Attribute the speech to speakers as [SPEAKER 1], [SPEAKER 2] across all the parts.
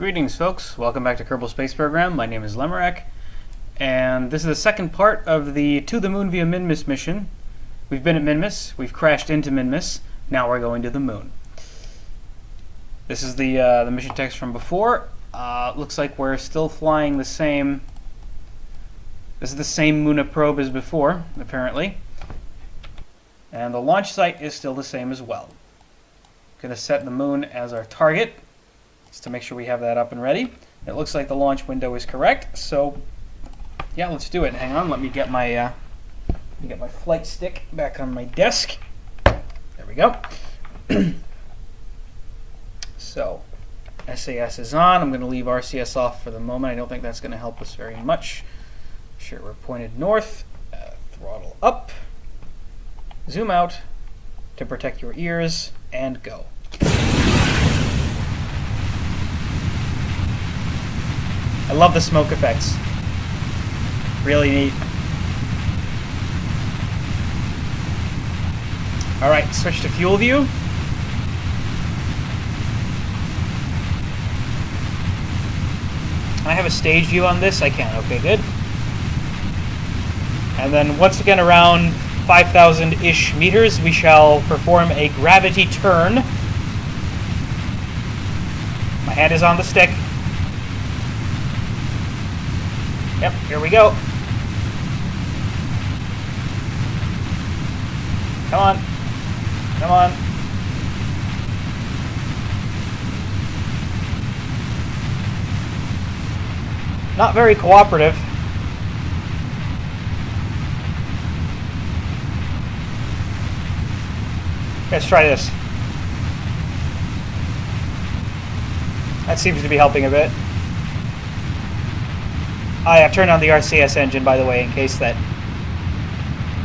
[SPEAKER 1] Greetings, folks. Welcome back to Kerbal Space Program. My name is Lemorack, and this is the second part of the To the Moon via Minmus mission. We've been at Minmus, we've crashed into Minmus, now we're going to the moon. This is the mission text from before. Looks like we're still flying the same... This is the same Muna probe as before, apparently. And the launch site is still the same as well. Going to set the moon as our target, just to make sure we have that up and ready. It looks like the launch window is correct, so yeah, let's do it. Hang on, let me get my flight stick back on my desk. There we go. So, SAS is on. I'm going to leave RCS off for the moment. I don't think that's going to help us very much. Sure, we're pointed north. Throttle up. Zoom out to protect your ears, and go. I love the smoke effects. Really neat. Alright, switch to fuel view. I have a stage view on this. I can. Okay, good. And then once again around 5,000-ish meters, we shall perform a gravity turn. My hand is on the stick. Yep, here we go. Come on. Come on. Not very cooperative. Let's try this. That seems to be helping a bit. I turned on the RCS engine, by the way, in case that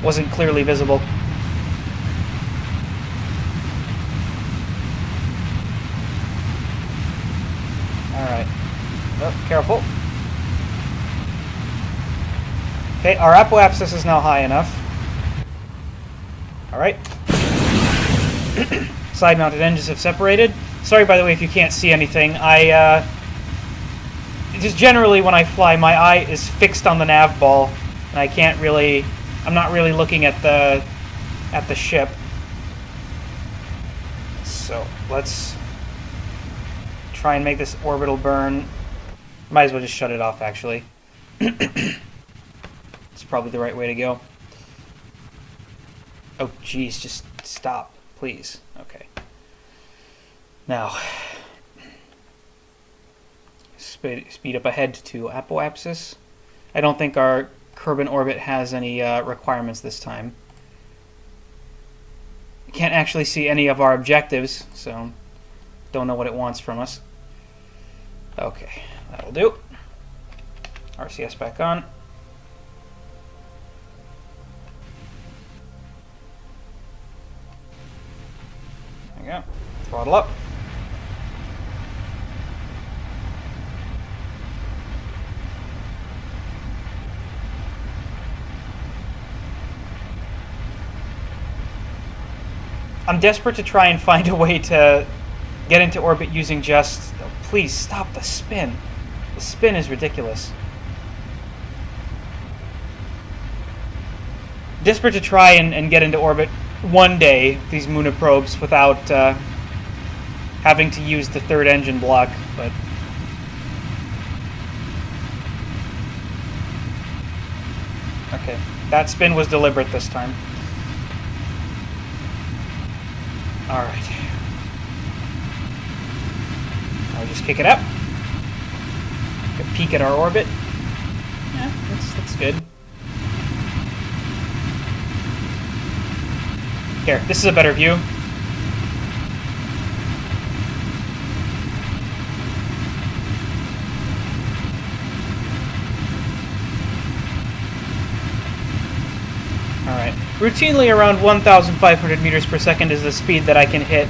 [SPEAKER 1] wasn't clearly visible. Alright. Oh, careful. Okay, our apoapsis is now high enough. Alright. Side-mounted engines have separated. Sorry, by the way, if you can't see anything. Just generally, when I fly, my eye is fixed on the nav ball, and I can't really... I'm not really looking at the ship. So, let's try and make this orbital burn. Might as well just shut it off, actually. It's probably the right way to go. Oh, geez, just stop, please. Okay. Now... Speed up ahead to apoapsis. I don't think our Kerbal orbit has any requirements this time. Can't actually see any of our objectives, so don't know what it wants from us. Okay, that'll do. RCS back on. There we go. Throttle up. I'm desperate to try and find a way to get into orbit using just... Oh, please, stop the spin. The spin is ridiculous. Desperate to try and get into orbit one day, these Muna probes, without having to use the third engine block, but... Okay, that spin was deliberate this time. Alright. I'll just kick it up. Take a peek at our orbit. Yeah, that's good. Here, this is a better view. Alright. Routinely around 1,500 meters per second is the speed that I can hit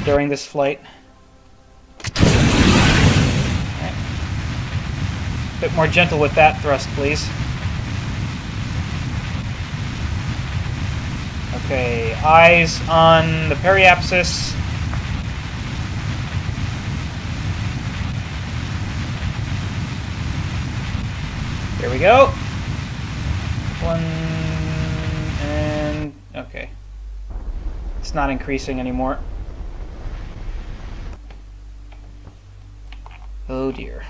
[SPEAKER 1] during this flight. Alright. A bit more gentle with that thrust, please. Okay, eyes on the periapsis. There we go. One, and okay. It's not increasing anymore. Oh dear.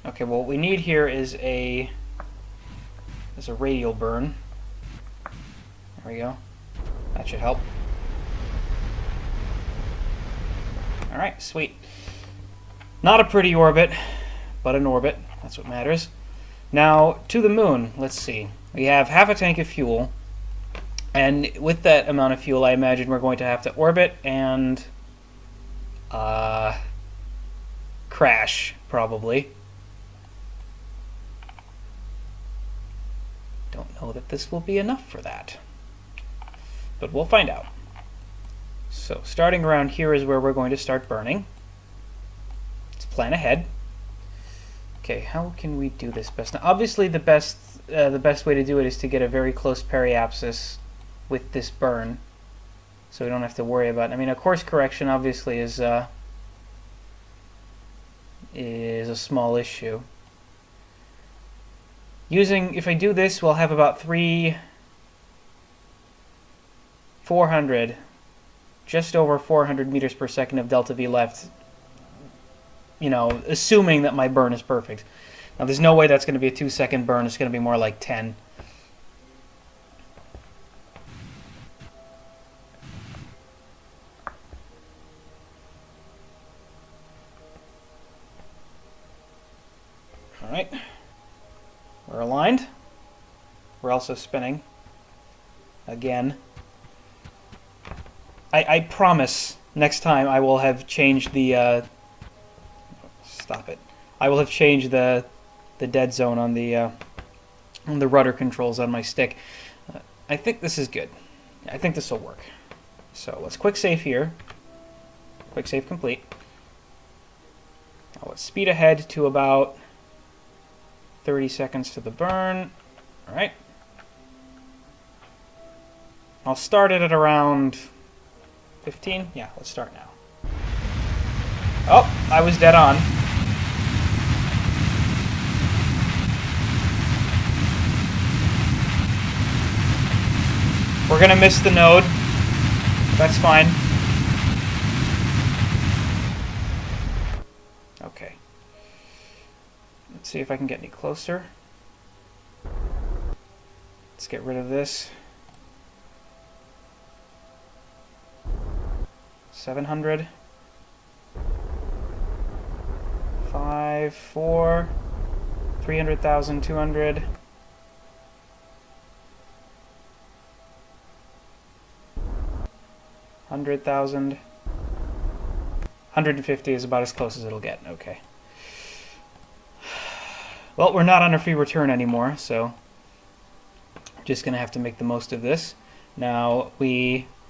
[SPEAKER 1] Okay, well what we need here is a radial burn. There we go. That should help. Alright, sweet. Not a pretty orbit, but an orbit. That's what matters. Now, to the moon, let's see. We have half a tank of fuel, and with that amount of fuel, I imagine we're going to have to orbit and crash, probably. Don't know that this will be enough for that, but we'll find out. So, starting around here is where we're going to start burning. Let's plan ahead. Okay, how can we do this best? Now, obviously, the best way to do it is to get a very close periapsis with this burn, so we don't have to worry about. I mean, a course correction obviously is a small issue. If I do this, we'll have about 400, just over 400 meters per second of delta V left. You know, assuming that my burn is perfect. Now, there's no way that's going to be a 2-second burn. It's going to be more like 10. All right. We're aligned. We're also spinning. Again. I promise next time I will have changed the... Stop it. I will have changed the dead zone on the rudder controls on my stick. I think this is good. I think this will work. So let's quick save here. Quick save complete. Now let's speed ahead to about 30 seconds to the burn. All right. I'll start it at around 15. Yeah, let's start now. Oh, I was dead on. We're gonna miss the node. That's fine. Okay. Let's see if I can get any closer. Let's get rid of this. 700. 5, 4, 300,000, 200. 100,000. 150 is about as close as it'll get. Okay. Well, we're not on a free return anymore, so just going to have to make the most of this. Now,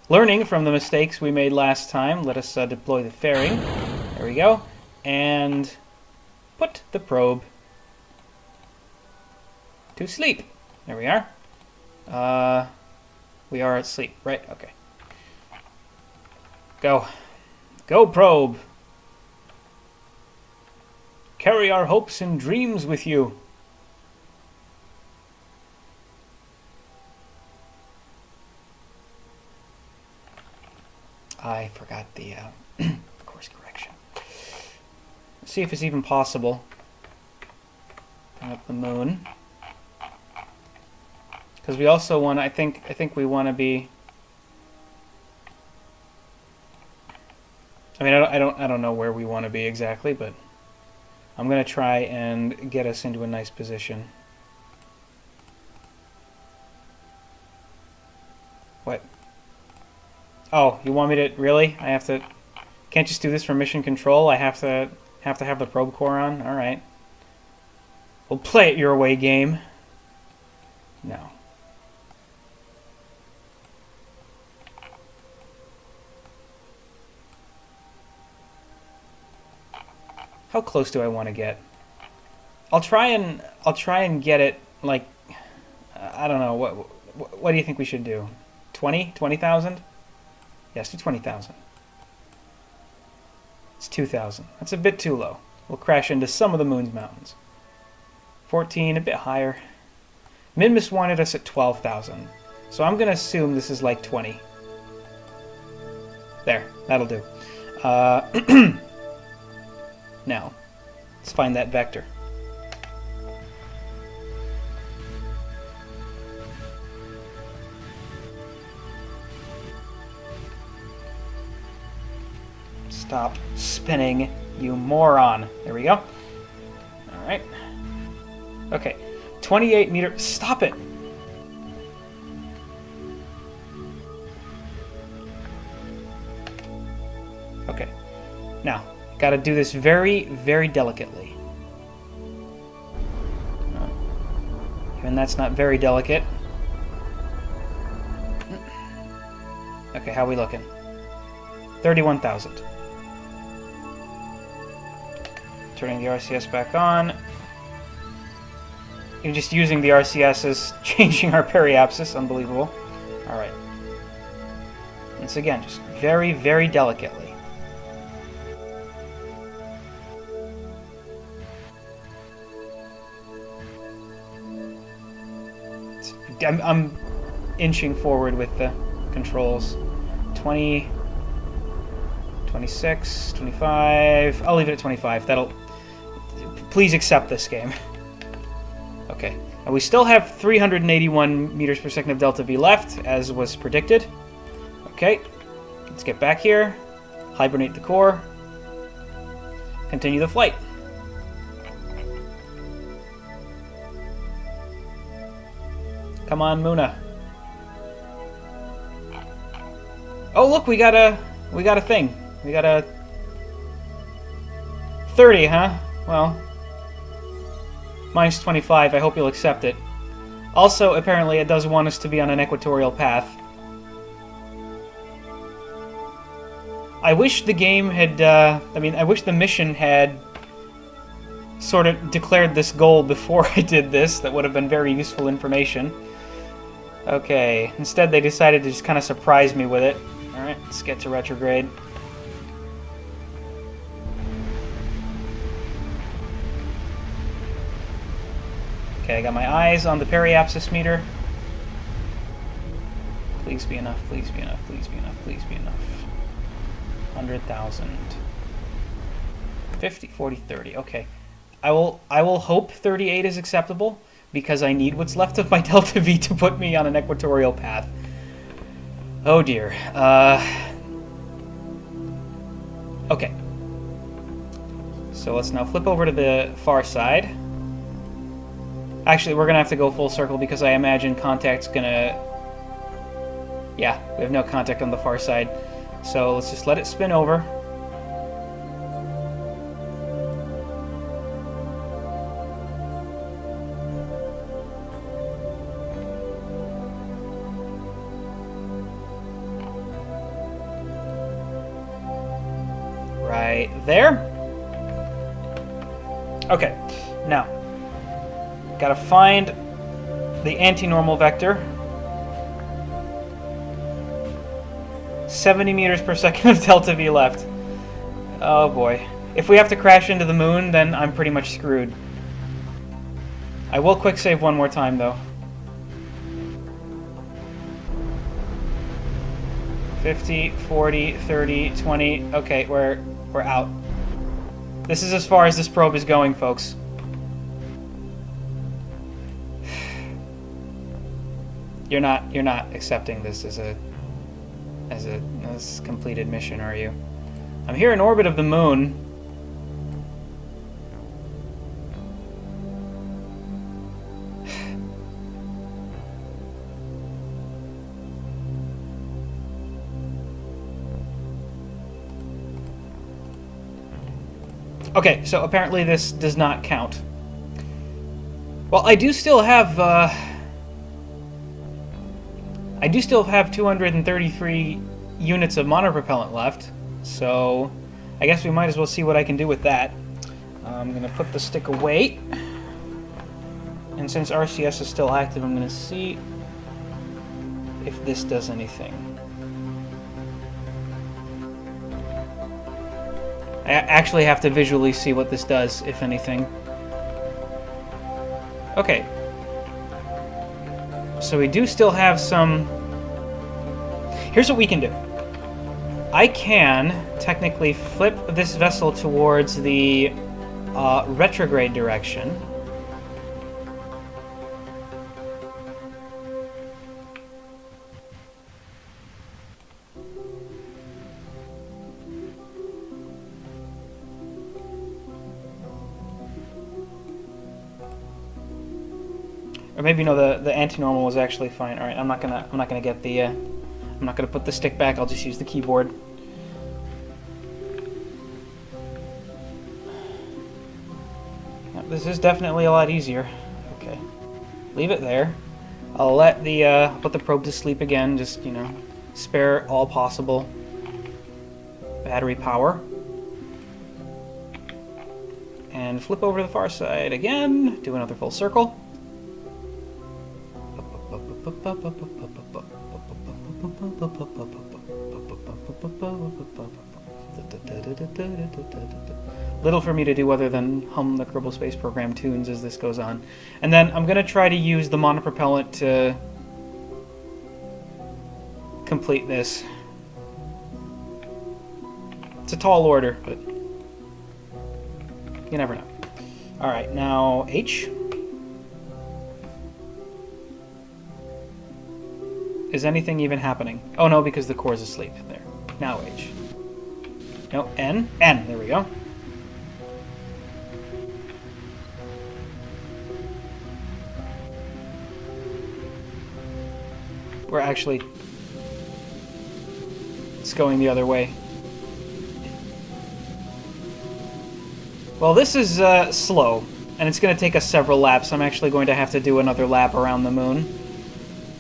[SPEAKER 1] learning from the mistakes we made last time, let us deploy the fairing. There we go. And put the probe to sleep. There we are. We are at sleep, right? Okay. Go. Go, probe. Carry our hopes and dreams with you. I forgot the course correction. Let's see if it's even possible. Bring up the moon. Because we also want, I think we want to be... I mean, I don't know where we want to be exactly, but I'm going to try and get us into a nice position. What? Oh, you want me to really? I have to. Can't just do this for mission control. I have to have the probe core on. All right. We'll play it your way, game. No. How close do I want to get? I'll try and get it like I don't know. What do you think we should do? 20,000? Yes, do 20,000. It's 2,000. That's a bit too low. We'll crash into some of the moon's mountains. 14, a bit higher. Minmus wanted us at 12,000. So I'm going to assume this is like 20. There, that'll do. Now, let's find that vector. Stop spinning, you moron. There we go. Alright. Okay. 28 meter. Stop it! Okay. Now, gotta do this very, very delicately. Even that's not very delicate. Okay, how are we looking? 31,000. Turning the RCS back on. You're just using the RCS as changing our periapsis. Unbelievable. Alright. Once again, just very, very delicately. I'm inching forward with the controls. 20, 26, 25. I'll leave it at 25. That'll... Please accept this game. Okay. And we still have 381 meters per second of delta V left, as was predicted. Okay. Let's get back here. Hibernate the core. Continue the flight. Come on, Muna. Oh, look, we got a thing. We got a 30, huh? Well, minus 25. I hope you'll accept it. Also, apparently, it does want us to be on an equatorial path. I wish the game had, I wish the mission had sort of declared this goal before I did this. That would have been very useful information. Okay, instead they decided to just kind of surprise me with it. Alright, let's get to retrograde. Okay, I got my eyes on the periapsis meter. Please be enough, please be enough, please be enough, please be enough. 100,000. 50, 40, 30. Okay. I will hope 38 is acceptable, because I need what's left of my delta V to put me on an equatorial path. Oh dear. Okay. So let's now flip over to the far side. Actually, we're going to have to go full circle because I imagine contact's going to... Yeah, we have no contact on the far side. So let's just let it spin over. Right there. Okay, now, gotta find the anti-normal vector. 70 meters per second of delta V left. Oh boy. If we have to crash into the moon, then I'm pretty much screwed. I will quick save one more time, though. 50, 40, 30, 20. Okay, we're out. This is as far as this probe is going, folks. You're not accepting this as a completed mission, are you? I'm here in orbit of the moon. Okay, so apparently this does not count. Well, I do still have 233 units of monopropellant left, so I guess we might as well see what I can do with that. I'm going to put the stick away, and since RCS is still active, I'm going to see if this does anything. I actually have to visually see what this does, if anything. Okay. So we do still have some... Here's what we can do. I can technically flip this vessel towards the retrograde direction. Or maybe no, the anti-normal was actually fine. All right, I'm not gonna get the I'm not gonna put the stick back. I'll just use the keyboard. Yep, this is definitely a lot easier. Okay, leave it there. I'll let the put the probe to sleep again. Just, you know, spare all possible battery power. And flip over to the far side again. Do another full circle. Little for me to do other than hum the Kerbal Space Program tunes as this goes on. And then I'm going to try to use the monopropellant to complete this. It's a tall order, but you never know. Alright, now H. Is anything even happening? Oh no, because the core's asleep. There. Now H. No, N. N. There we go. We're actually... It's going the other way. Well, this is slow, and it's going to take us several laps. I'm actually going to have to do another lap around the moon.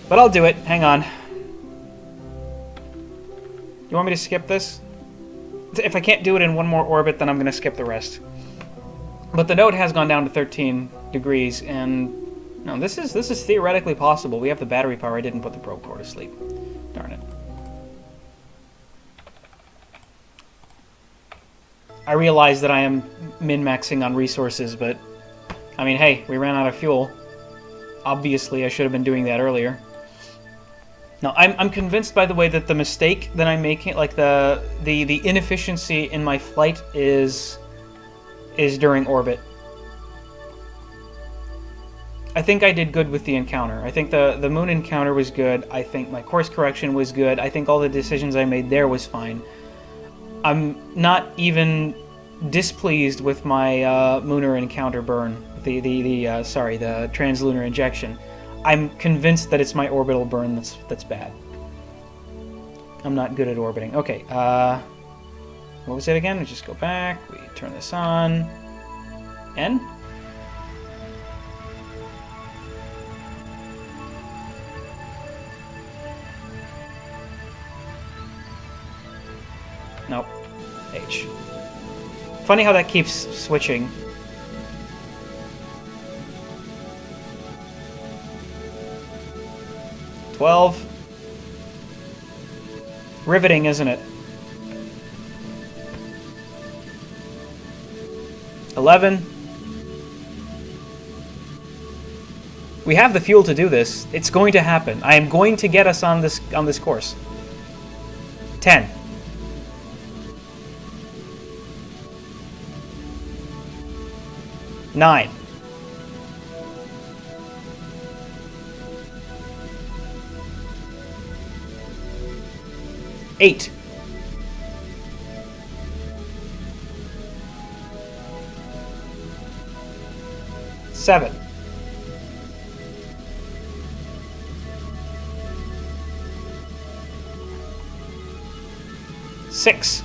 [SPEAKER 1] But I'll do it. Hang on. You want me to skip this? If I can't do it in one more orbit, then I'm going to skip the rest. But the node has gone down to 13 degrees, and no, this is theoretically possible. We have the battery power. I didn't put the probe core to sleep. Darn it. I realize that I am min-maxing on resources, but I mean, hey, we ran out of fuel. Obviously, I should have been doing that earlier. Now, I'm convinced, by the way, that the mistake that I'm making, like the inefficiency in my flight is during orbit. I think I did good with the encounter. I think the moon encounter was good. I think my course correction was good. I think all the decisions I made there was fine. I'm not even displeased with my lunar encounter burn. The translunar injection. I'm convinced that it's my orbital burn that's bad. I'm not good at orbiting. Okay, what was it again? We just go back, we turn this on. N? Nope. H. Funny how that keeps switching. Riveting, isn't it? 11. We have the fuel to do this. It's going to happen. I am going to get us on this course. 10. 9. 8. 7. 6.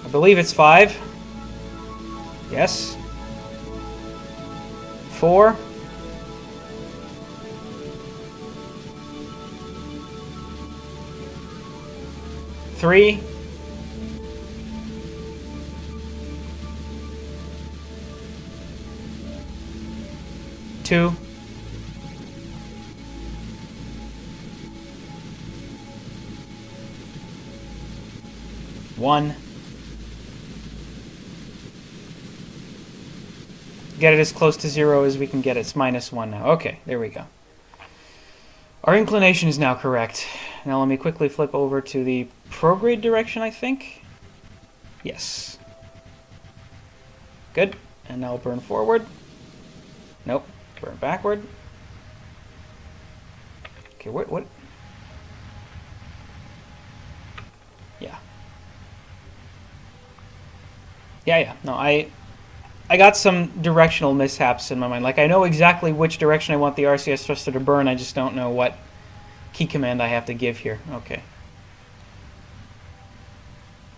[SPEAKER 1] 'I believe it's 5. Yes. 4. 3. 2. 1. 1. Get it as close to 0 as we can get it. It's -1 now. Okay, there we go. Our inclination is now correct. Now let me quickly flip over to the prograde direction, I think. Yes. Good. And now burn forward. Nope. Burn backward. Okay, what? Yeah. Yeah. No, I got some directional mishaps in my mind. Like, I know exactly which direction I want the RCS thruster to burn, I just don't know what key command I have to give here. Okay.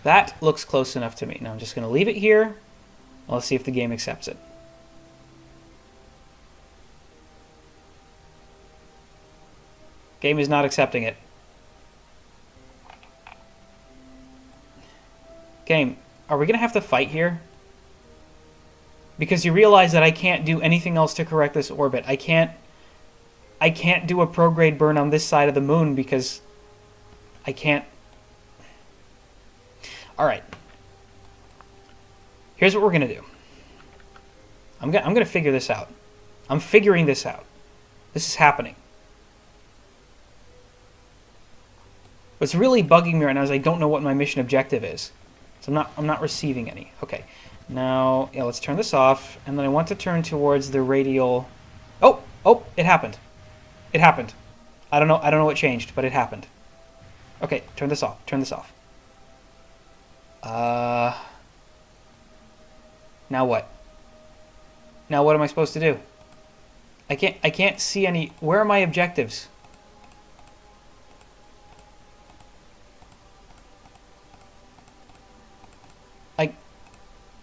[SPEAKER 1] That looks close enough to me. Now I'm just going to leave it here. Let's see if the game accepts it. Game is not accepting it. Game, are we going to have to fight here? Because you realize that I can't do anything else to correct this orbit. I can't do a prograde burn on this side of the moon because I can't. Alright. Here's what we're going to do. I'm going to figure this out. I'm figuring this out. This is happening. What's really bugging me right now is I don't know what my mission objective is. So I'm not receiving any. Okay. Now, yeah, let's turn this off, and then I want to turn towards the radial. Oh, it happened. It happened. I don't know what changed, but it happened. Okay, turn this off. Turn this off. Now what? Now what am I supposed to do? I can't see any. Where are my objectives?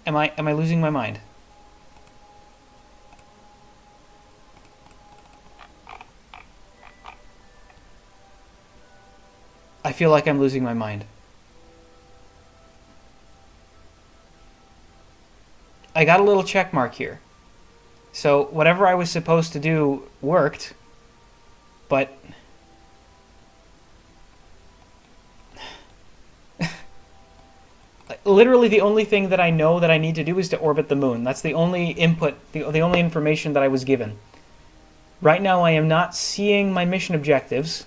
[SPEAKER 1] Am I losing my mind? I feel like I'm losing my mind. I got a little check mark here. So whatever I was supposed to do worked, but literally the only thing that I know that I need to do is to orbit the moon. That's the only input, the only information that I was given. Right now I am not seeing my mission objectives.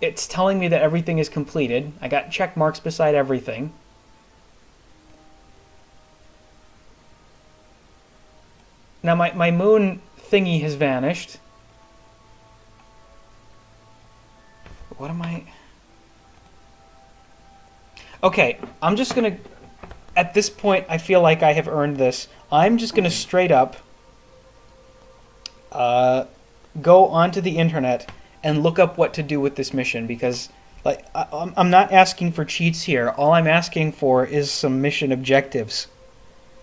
[SPEAKER 1] It's telling me that everything is completed. I got check marks beside everything. Now my moon thingy has vanished. What am I... Okay, I'm just going to... At this point, I feel like I have earned this. I'm just going to straight up go onto the internet and look up what to do with this mission, because like I'm not asking for cheats here. All I'm asking for is some mission objectives.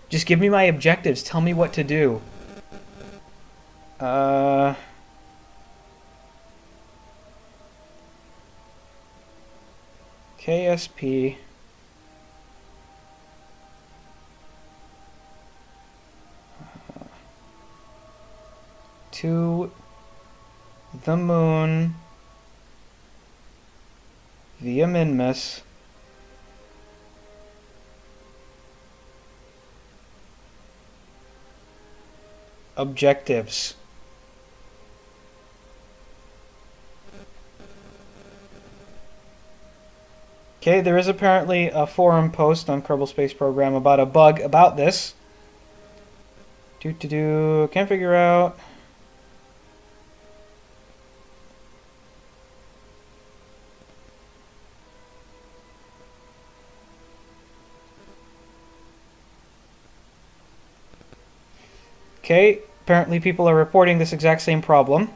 [SPEAKER 1] Just give me my objectives. Tell me what to do. KSP... to the moon via Minmus objectives. Okay, there is apparently a forum post on Kerbal Space Program about a bug about this. Can't figure out. Okay, apparently people are reporting this exact same problem.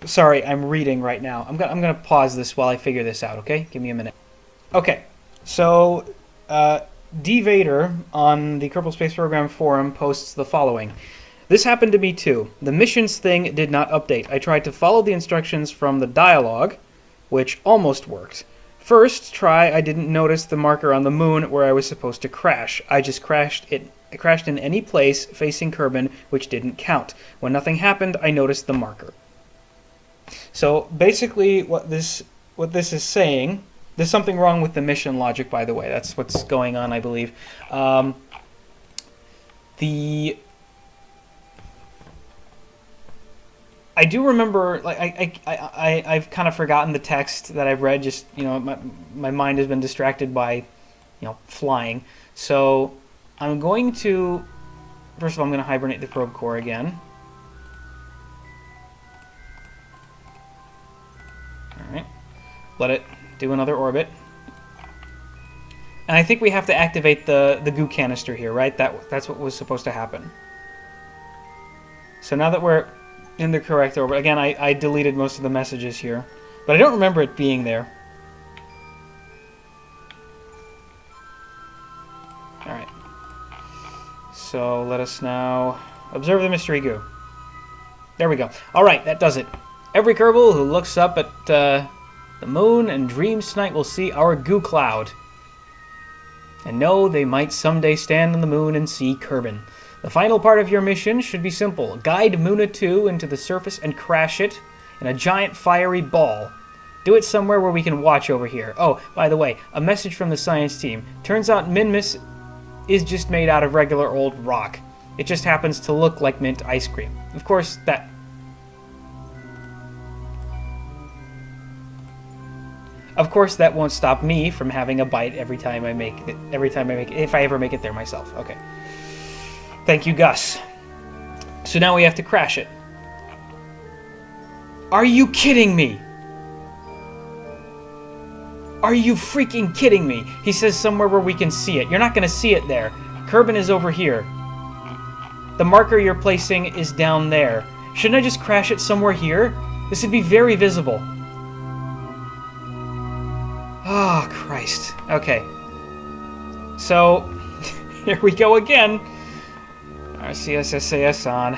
[SPEAKER 1] Sorry, I'm reading right now. I'm gonna pause this while I figure this out, okay? Give me a minute. Okay, So, D. Vader on the Kerbal Space Program forum posts the following. This happened to me too. The missions thing did not update. I tried to follow the instructions from the dialogue, which almost worked. First try, I didn't notice the marker on the moon where I was supposed to crash. I just crashed it. I crashed in any place facing Kerbin, which didn't count. When nothing happened, I noticed the marker. So basically, what this is saying, there's something wrong with the mission logic, by the way. That's what's going on, I believe. I do remember, like I've kind of forgotten the text that I've read. Just my mind has been distracted by, flying. So I'm going to, first of all, I'm going to hibernate the probe core again. All right, let it do another orbit. And I think we have to activate the goo canister here, right? That's what was supposed to happen. So now that we're in the correct orbit, again, I deleted most of the messages here, but I don't remember it being there. All right. So let us now observe the mystery goo. There we go. All right, that does it. Every Kerbal who looks up at the moon and dreams tonight will see our goo cloud. And know they might someday stand on the moon and see Kerbin. The final part of your mission should be simple. Guide Muna 2 into the surface and crash it in a giant fiery ball. Do it somewhere where we can watch over here. Oh, by the way, a message from the science team. Turns out Minmus is just made out of regular old rock. It just happens to look like mint ice cream. Of course, that won't stop me from having a bite every time I make it. If I ever make it there myself. Okay. Thank you, Gus. So now we have to crash it. Are you kidding me? Are you freaking kidding me? He says somewhere where we can see it. You're not going to see it there. Kerbin is over here. The marker you're placing is down there. Shouldn't I just crash it somewhere here? This would be very visible. Oh, Christ. Okay. So, here we go again. RCSSAS on.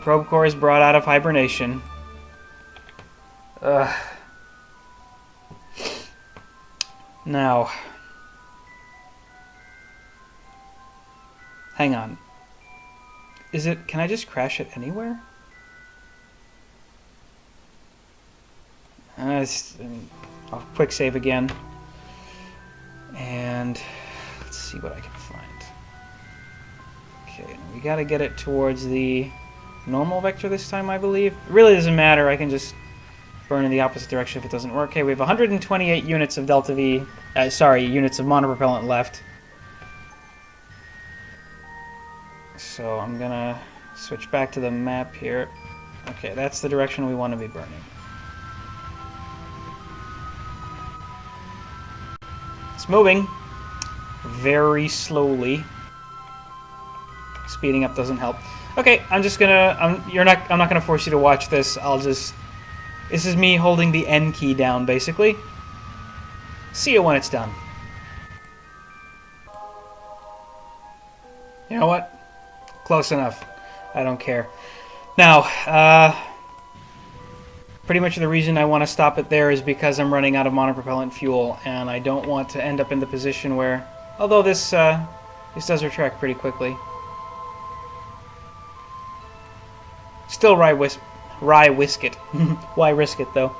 [SPEAKER 1] Probe core is brought out of hibernation. Now. Hang on. Can I just crash it anywhere? I'll quick save again. And let's see what I can find. Okay, we gotta get it towards the normal vector this time, I believe. It really doesn't matter, I can just burn in the opposite direction if it doesn't work. Okay, we have 128 units of Delta V, units of monopropellant left. So I'm gonna switch back to the map here. Okay, that's the direction we want to be burning. It's moving very slowly. Speeding up doesn't help. Okay, I'm not gonna force you to watch this. This is me holding the N key down, basically. See you when it's done. You know what? Close enough. I don't care. Now, pretty much the reason I want to stop it there is because I'm running out of monopropellant fuel, and I don't want to end up in the position where, although this does retract pretty quickly. Still rye whisk it. Why risk it, though?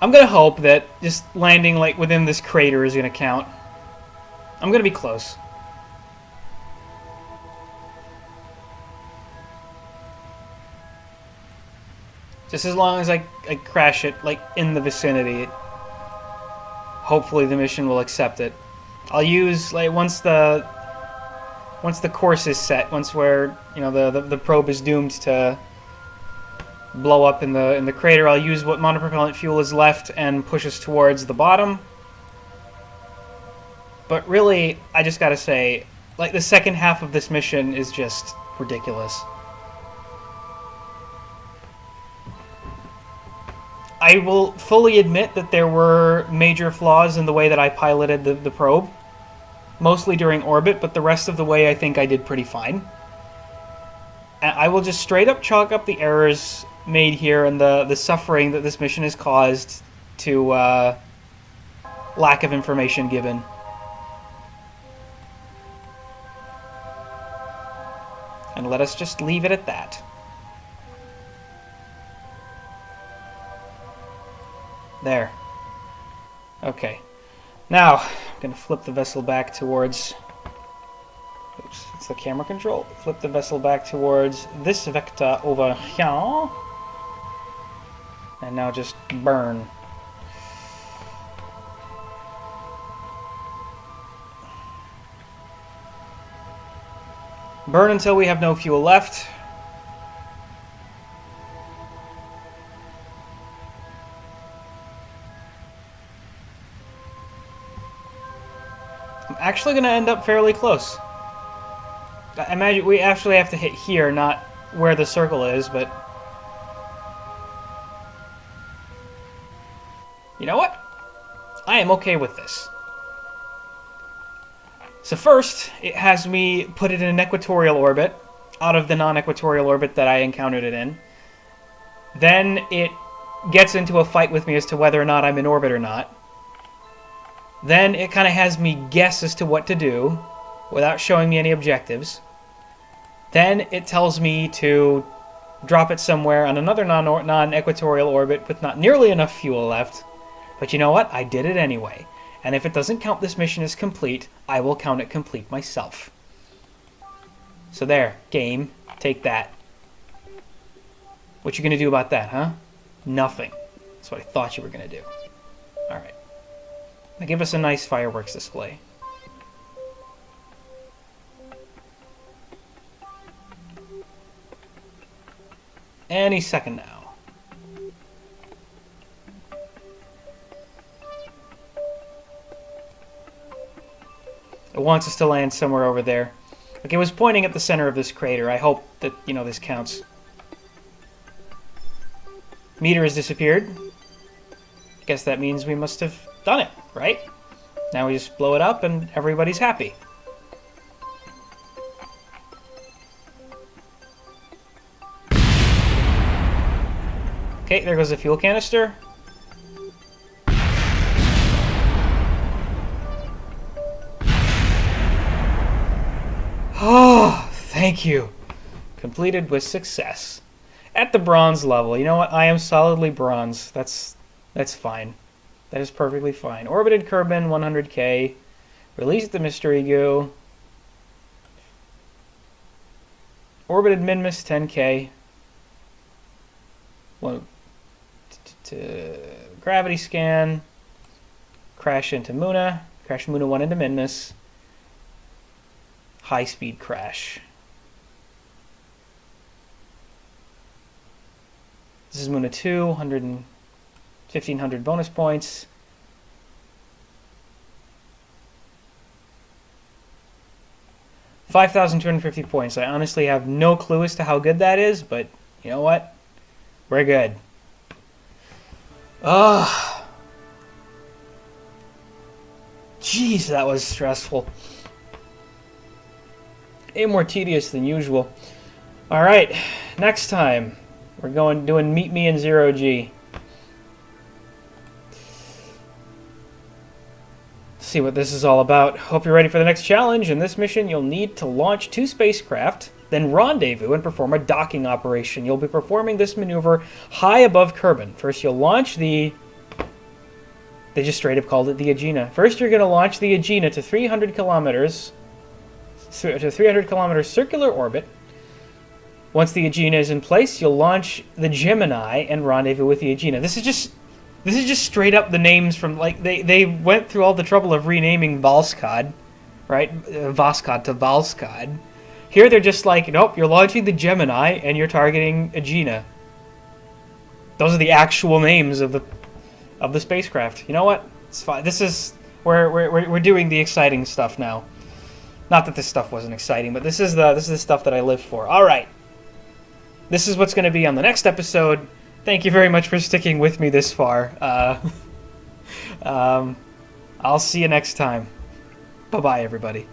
[SPEAKER 1] I'm going to hope that just landing like within this crater is going to count. I'm going to be close. Just as long as I crash it, like, in the vicinity, hopefully the mission will accept it. I'll use, like, once the course is set, once the probe is doomed to blow up in the crater, I'll use what monopropellant fuel is left and push us towards the bottom. But really, I just gotta say, like, the second half of this mission is just ridiculous. I will fully admit that there were major flaws in the way that I piloted the probe. Mostly during orbit, but the rest of the way I think I did pretty fine. I will just straight up chalk up the errors made here and the suffering that this mission has caused to lack of information given. And let us just leave it at that. There. Okay. Now, I'm going to flip the vessel back towards... Oops, it's the camera control. Flip the vessel back towards this vector over here. And now just burn. Burn until we have no fuel left. I'm actually going to end up fairly close. I imagine we actually have to hit here, not where the circle is, but... You know what? I am okay with this. So first, it has me put it in an equatorial orbit, out of the non-equatorial orbit that I encountered it in. Then it gets into a fight with me as to whether or not I'm in orbit or not. Then it kind of has me guess as to what to do, without showing me any objectives. Then it tells me to drop it somewhere on another non-equatorial orbit with not nearly enough fuel left. But you know what? I did it anyway. And if it doesn't count this mission as complete, I will count it complete myself. So there, game, take that. What you gonna do about that, huh? Nothing. That's what I thought you were gonna do. Alright. Now give us a nice fireworks display. Any second now. It wants us to land somewhere over there. Like, it was pointing at the center of this crater. I hope that, you know, this counts. Meter has disappeared. Guess that means we must have done it, right? Now we just blow it up and everybody's happy. Okay, there goes the fuel canister. Oh, thank you. Completed with success. At the bronze level. You know what? I am solidly bronze. That's fine. That is perfectly fine. Orbited Kerbin 100K. Released the mystery goo. Orbited Minmus 10K. Well, gravity scan. Crash into Muna. Crash Muna 1 into Minmus. High-speed crash. This is Muna 2, 1,500 bonus points. $5,250 points. I honestly have no clue as to how good that is, but you know what? We're good. Ugh. Jeez, that was stressful. More tedious than usual. Alright, next time we're doing Meet Me in 0G. See what this is all about. Hope you're ready for the next challenge. In this mission, you'll need to launch 2 spacecraft, then rendezvous and perform a docking operation. You'll be performing this maneuver high above Kerbin. First, you'll launch the... They just straight up called it the Agena. First, you're going to launch the Agena to 300 kilometers... to a 300 kilometer circular orbit. Once the Agena is in place, you'll launch the Gemini and rendezvous with the Agena. This is just straight up the names from, like, they went through all the trouble of renaming Valskad, right? Voskad to Valskad. Here they're just like, nope, you're launching the Gemini and you're targeting Agena. Those are the actual names of the spacecraft. You know what? It's fine. This is we're doing the exciting stuff now. Not that this stuff wasn't exciting, but this is the stuff that I live for. All right. This is what's going to be on the next episode. Thank you very much for sticking with me this far. I'll see you next time. Bye-bye, everybody.